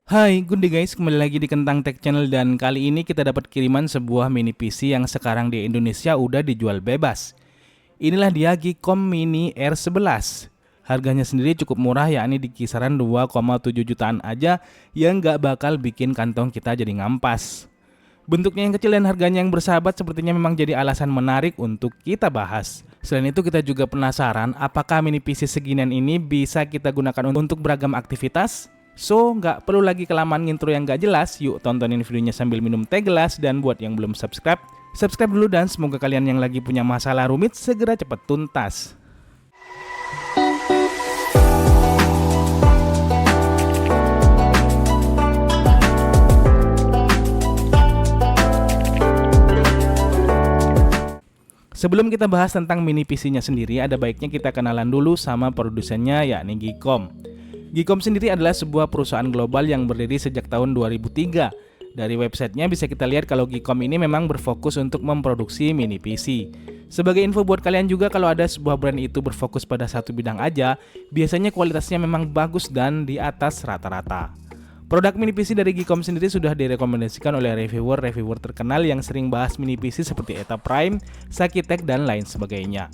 Hai, good day guys, kembali lagi di Kentang Tech Channel dan kali ini kita dapat kiriman sebuah mini PC yang sekarang di Indonesia udah dijual bebas. Inilah dia Geekom Mini R11. Harganya sendiri cukup murah, yakni di kisaran 2,7 jutaan aja yang nggak bakal bikin kantong kita jadi ngampas. Bentuknya yang kecil dan harganya yang bersahabat sepertinya memang jadi alasan menarik untuk kita bahas. Selain itu kita juga penasaran apakah mini PC seginian ini bisa kita gunakan untuk beragam aktivitas? So, nggak perlu lagi kelamaan ngintro yang nggak jelas, yuk tontonin videonya sambil minum teh gelas, dan buat yang belum subscribe, subscribe dulu dan semoga kalian yang lagi punya masalah rumit segera cepat tuntas. Sebelum kita bahas tentang mini PC-nya sendiri, ada baiknya kita kenalan dulu sama produsennya, yakni Geekom. Geekom sendiri adalah sebuah perusahaan global yang berdiri sejak tahun 2003. Dari websitenya bisa kita lihat kalau Geekom ini memang berfokus untuk memproduksi mini PC. Sebagai info buat kalian juga, kalau ada sebuah brand itu berfokus pada satu bidang aja, biasanya kualitasnya memang bagus dan di atas rata-rata. Produk mini PC dari Geekom sendiri sudah direkomendasikan oleh reviewer terkenal yang sering bahas mini PC seperti Eta Prime, Sakitech, dan lain sebagainya.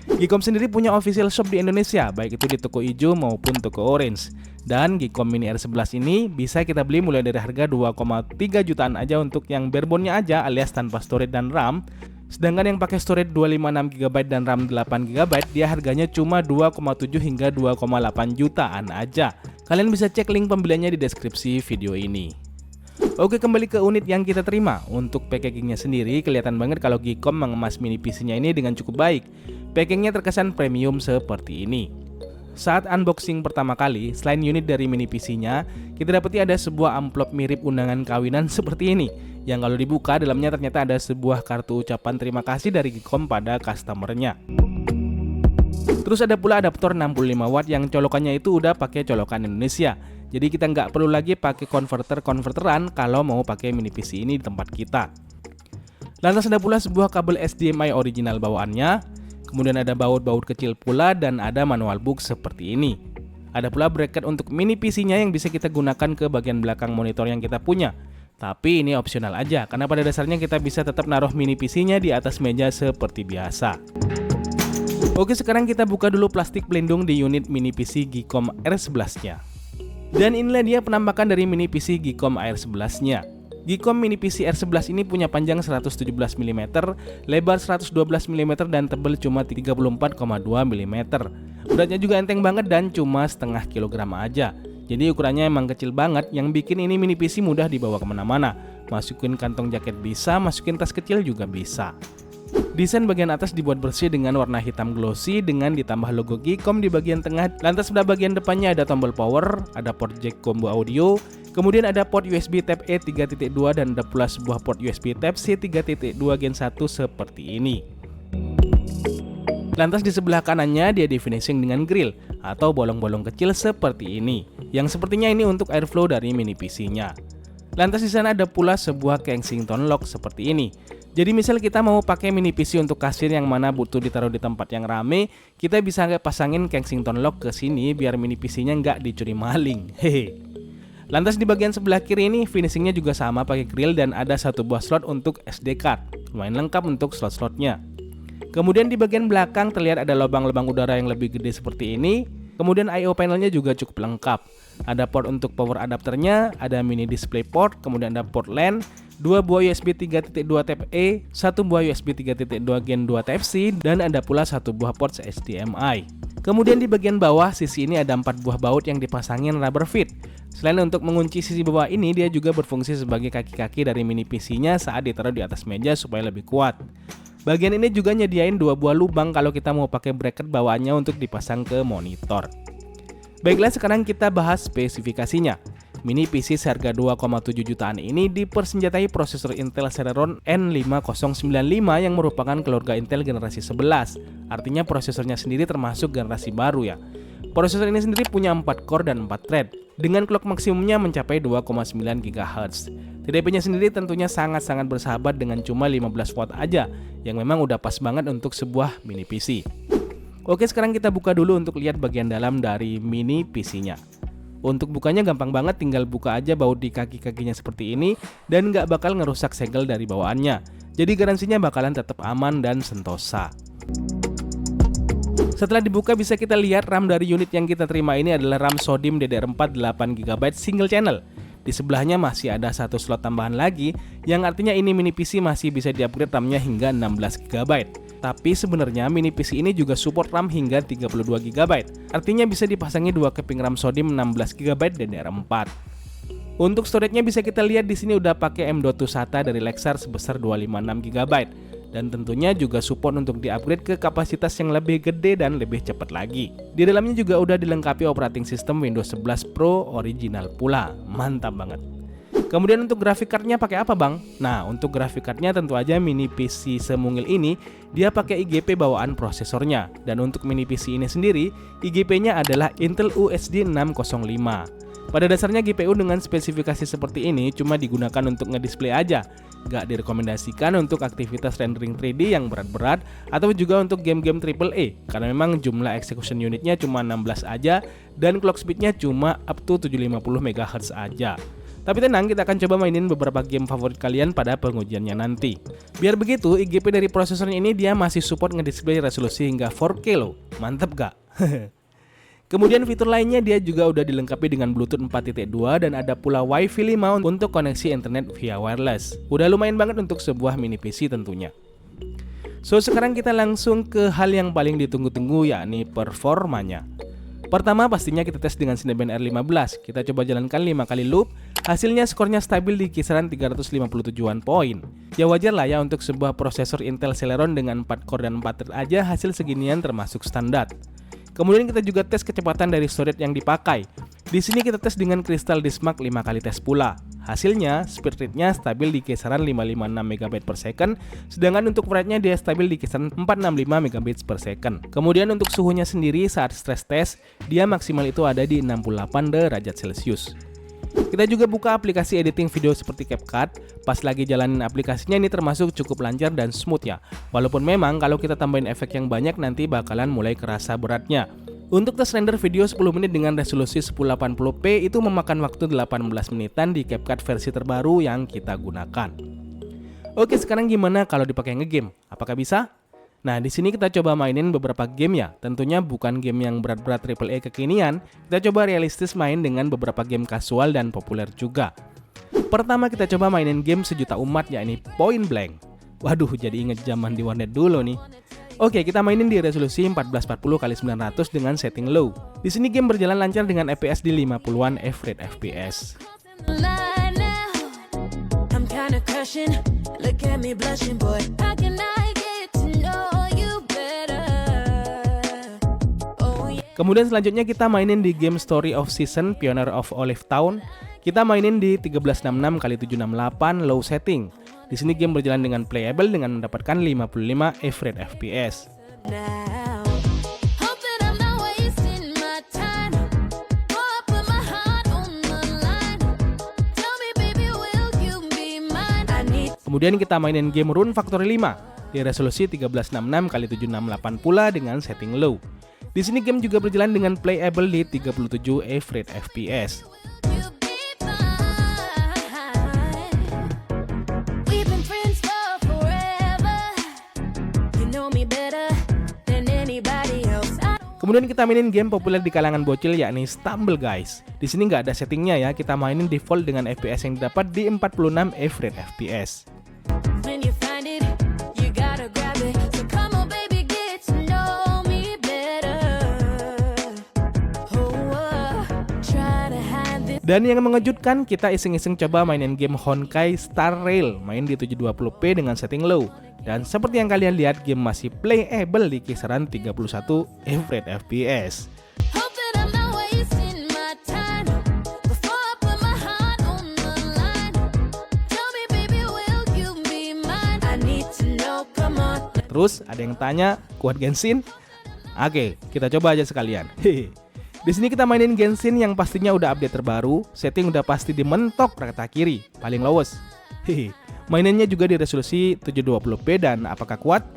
Geekom sendiri punya official shop di Indonesia, baik itu di toko hijau maupun toko orange. Dan Geekom Mini R11 ini bisa kita beli mulai dari harga 2,3 jutaan aja untuk yang barebone-nya aja alias tanpa storage dan RAM. Sedangkan yang pakai storage 256GB dan RAM 8GB, dia harganya cuma 2,7 hingga 2,8 jutaan aja. Kalian bisa cek link pembeliannya di deskripsi video ini. Oke, kembali ke unit yang kita terima. Untuk packagingnya sendiri kelihatan banget kalau Geekom mengemas mini PC-nya ini dengan cukup baik. Packagingnya terkesan premium seperti ini. Saat unboxing pertama kali, selain unit dari mini PC-nya, kita dapati ada sebuah amplop mirip undangan kawinan seperti ini. Yang kalau dibuka, dalamnya ternyata ada sebuah kartu ucapan terima kasih dari Geekom pada customer-nya. Terus ada pula adaptor 65 watt yang colokannya itu udah pakai colokan Indonesia. Jadi kita nggak perlu lagi pakai konverteran kalau mau pakai mini PC ini di tempat kita. Lantas ada pula sebuah kabel HDMI original bawaannya. Kemudian ada baut-baut kecil pula dan ada manual book seperti ini. Ada pula bracket untuk mini PC-nya yang bisa kita gunakan ke bagian belakang monitor yang kita punya. Tapi ini opsional aja, karena pada dasarnya kita bisa tetap naruh mini PC-nya di atas meja seperti biasa. Oke, sekarang kita buka dulu plastik pelindung di unit mini PC Geekom R11-nya. Dan inilah dia penampakan dari mini PC Geekom R11-nya. Geekom Mini PC R11 ini punya panjang 117 mm, lebar 112 mm, dan tebal cuma 34,2 mm. Beratnya juga enteng banget dan cuma setengah kilogram aja. Jadi ukurannya emang kecil banget, yang bikin ini mini PC mudah dibawa kemana-mana. Masukin kantong jaket bisa, masukin tas kecil juga bisa. Desain bagian atas dibuat bersih dengan warna hitam glossy dengan ditambah logo Geekom di bagian tengah. Lantas pada bagian depannya ada tombol power, ada port jack combo audio, kemudian ada port USB Type-A 3.2 dan ada pula sebuah port USB Type-C 3.2 Gen 1 seperti ini. Lantas di sebelah kanannya dia di finishing dengan grill atau bolong-bolong kecil seperti ini, yang sepertinya ini untuk airflow dari mini PC-nya. Lantas di sana ada pula sebuah Kensington lock seperti ini. Jadi misal kita mau pakai mini PC untuk kasir yang mana butuh ditaruh di tempat yang rame, kita bisa pasangin Kensington lock ke sini biar mini PC-nya nggak dicuri maling. Hehe. Lantas di bagian sebelah kiri ini finishingnya juga sama pakai grill dan ada satu buah slot untuk SD card. Lumayan lengkap untuk slot-slotnya. Kemudian di bagian belakang terlihat ada lubang-lubang udara yang lebih gede seperti ini. Kemudian I/O panelnya juga cukup lengkap. Ada port untuk power adapternya, ada mini display port, kemudian ada port LAN, 2 buah USB 3.2 Type-A, 1 buah USB 3.2 Gen 2 Type-C, dan ada pula 1 buah port HDMI. Kemudian di bagian bawah sisi ini ada 4 buah baut yang dipasangin rubber fit. Selain untuk mengunci sisi bawah ini, dia juga berfungsi sebagai kaki-kaki dari mini PC-nya saat ditaruh di atas meja supaya lebih kuat. Bagian ini juga nyediain 2 buah lubang kalau kita mau pakai bracket bawaannya untuk dipasang ke monitor. Baiklah, sekarang kita bahas spesifikasinya. Mini PC seharga 2,7 jutaan ini dipersenjatai prosesor Intel Celeron N5095 yang merupakan keluarga Intel generasi 11. Artinya prosesornya sendiri termasuk generasi baru ya. Prosesor ini sendiri punya 4 core dan 4 thread, dengan clock maksimumnya mencapai 2,9 GHz. TDP-nya sendiri tentunya sangat-sangat bersahabat dengan cuma 15 watt aja, yang memang udah pas banget untuk sebuah mini PC. Oke, sekarang kita buka dulu untuk lihat bagian dalam dari mini PC-nya. Untuk bukanya gampang banget, tinggal buka aja baut di kaki-kakinya seperti ini dan nggak bakal ngerusak segel dari bawaannya. Jadi garansinya bakalan tetap aman dan sentosa. Setelah dibuka bisa kita lihat RAM dari unit yang kita terima ini adalah RAM SODIMM DDR4 8GB single channel. Di sebelahnya masih ada satu slot tambahan lagi, yang artinya ini mini PC masih bisa di-upgrade RAM-nya hingga 16GB. Tapi sebenarnya mini PC ini juga support RAM hingga 32GB. Artinya bisa dipasangi dua keping RAM SODIMM 16GB DDR4. Untuk storage-nya bisa kita lihat di sini udah pakai M.2 SATA dari Lexar sebesar 256GB. Dan tentunya juga support untuk di-upgrade ke kapasitas yang lebih gede dan lebih cepat lagi. Di dalamnya juga udah dilengkapi operating system Windows 11 Pro original pula. Mantap banget. Kemudian untuk grafik cardnya pakai apa bang? Nah, untuk grafik cardnya tentu aja mini PC semungil ini dia pakai IGP bawaan prosesornya. Dan untuk mini PC ini sendiri, IGP-nya adalah Intel UHD 605. Pada dasarnya GPU dengan spesifikasi seperti ini cuma digunakan untuk ngedisplay aja, gak direkomendasikan untuk aktivitas rendering 3D yang berat-berat atau juga untuk game-game AAA karena memang jumlah execution unitnya cuma 16 aja dan clock speednya cuma up to 750 MHz aja. Tapi tenang, kita akan coba mainin beberapa game favorit kalian pada pengujiannya nanti. Biar begitu, IGP dari prosesornya ini dia masih support ngedisplay resolusi hingga 4K loh, mantep gak? Kemudian fitur lainnya dia juga udah dilengkapi dengan Bluetooth 4.2 dan ada pula Wi-Fi 5 untuk koneksi internet via wireless. Udah lumayan banget untuk sebuah mini PC tentunya. So sekarang kita langsung ke hal yang paling ditunggu-tunggu, yakni performanya. Pertama pastinya kita tes dengan Cinebench R15. Kita coba jalankan 5 kali loop. Hasilnya skornya stabil di kisaran 357-an poin. Ya wajar lah ya untuk sebuah prosesor Intel Celeron dengan 4 core dan 4 thread aja hasil seginian termasuk standar. Kemudian kita juga tes kecepatan dari storage yang dipakai. Di sini kita tes dengan Crystal Disk Mark 5 kali tes pula. Hasilnya speed rate-nya stabil di kisaran 556 MB per second, sedangkan untuk write-nya dia stabil di kisaran 465 MB per second. Kemudian untuk suhunya sendiri saat stress test, dia maksimal itu ada di 68 derajat Celcius. Kita juga buka aplikasi editing video seperti CapCut. Pas lagi jalanin aplikasinya ini termasuk cukup lancar dan smooth ya. Walaupun memang kalau kita tambahin efek yang banyak nanti bakalan mulai kerasa beratnya. Untuk tes render video 10 menit dengan resolusi 1080p itu memakan waktu 18 menitan di CapCut versi terbaru yang kita gunakan. Oke, sekarang gimana kalau dipakai ngegame? Apakah bisa? Nah, di sini kita coba mainin beberapa game ya. Tentunya bukan game yang berat-berat AAA kekinian. Kita coba realistis main dengan beberapa game kasual dan populer juga. Pertama kita coba mainin game sejuta umat, yakni Point Blank. Waduh, jadi inget zaman di warnet dulu nih. Oke, kita mainin di resolusi 1440x900 dengan setting low. Di sini game berjalan lancar dengan FPS di 50-an average FPS. Kemudian selanjutnya kita mainin di game Story of Season Pioneer of Olive Town. Kita mainin di 1366x768 low setting. Di sini game berjalan dengan playable dengan mendapatkan 55 average FPS. Kemudian kita mainin game Rune Factory 5 di resolusi 1366x768 pula dengan setting low. Di sini game juga berjalan dengan playable di 37 average FPS. Kemudian kita mainin game populer di kalangan bocil, yakni Stumble Guys. Di sini nggak ada settingnya ya, kita mainin default dengan FPS yang didapat di 46 average FPS. Dan yang mengejutkan, kita iseng-iseng coba mainin game Honkai Star Rail, main di 720p dengan setting low. Dan seperti yang kalian lihat, game masih playable di kisaran 31 average FPS. Terus ada yang tanya, kuat Genshin? Oke, kita coba aja sekalian. Di sini kita mainin Genshin yang pastinya udah update terbaru, setting udah pasti dimentok rata kiri, paling lowest. Mainannya juga di resolusi 720p dan apakah kuat?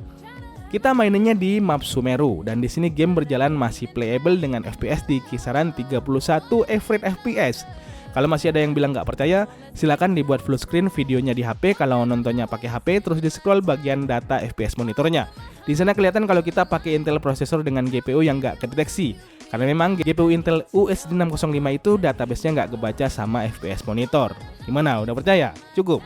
Kita mainnya di map Sumeru dan di sini game berjalan masih playable dengan FPS di kisaran 31 average FPS. Kalau masih ada yang bilang nggak percaya, silakan dibuat full screen videonya di HP. Kalau nontonnya pakai HP, terus di scroll bagian data FPS monitornya. Di sana kelihatan kalau kita pakai Intel prosesor dengan GPU yang nggak kedeteksi. Karena memang GPU Intel USD 605 itu database-nya nggak kebaca sama FPS monitor. Gimana? Udah percaya? Cukup.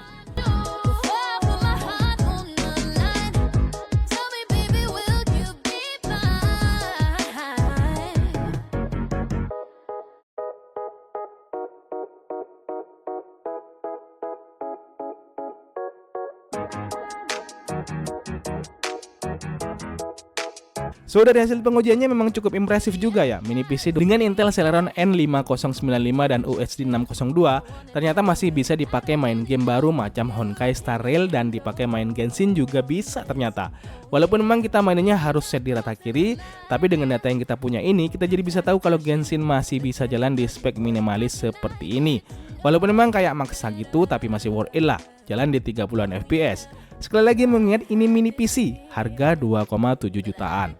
So dari hasil pengujiannya memang cukup impresif juga ya. Mini PC dengan Intel Celeron N5095 dan USD 602 ternyata masih bisa dipakai main game baru macam Honkai Star Rail dan dipakai main Genshin juga bisa ternyata. Walaupun memang kita mainnya harus set di rata kiri, tapi dengan data yang kita punya ini kita jadi bisa tahu kalau Genshin masih bisa jalan di spek minimalis seperti ini. Walaupun memang kayak maksa gitu, tapi masih worth it lah, jalan di 30-an FPS. Sekali lagi mengingat ini mini PC, harga 2,7 jutaan.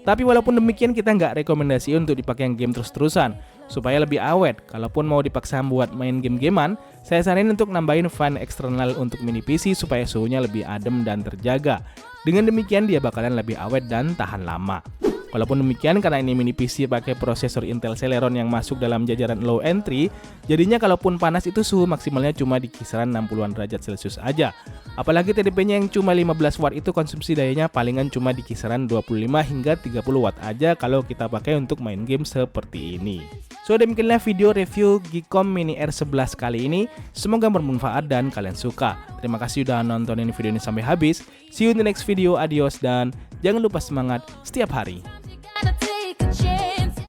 Tapi walaupun demikian kita nggak rekomendasi untuk dipakai yang game terus-terusan. Supaya lebih awet, kalaupun mau dipaksa buat main game-gamean, saya saranin untuk nambahin fan eksternal untuk mini PC supaya suhunya lebih adem dan terjaga. Dengan demikian dia bakalan lebih awet dan tahan lama. Walaupun demikian, karena ini mini PC pakai prosesor Intel Celeron yang masuk dalam jajaran low entry, jadinya kalaupun panas itu suhu maksimalnya cuma di kisaran 60-an derajat Celcius aja. Apalagi TDP-nya yang cuma 15 watt itu konsumsi dayanya palingan cuma di kisaran 25 hingga 30 watt aja kalau kita pakai untuk main game seperti ini. So demikianlah video review Geekom Mini R11 kali ini. Semoga bermanfaat dan kalian suka. Terima kasih udah nontonin video ini sampai habis. See you in the next video. Adios dan jangan lupa semangat setiap hari.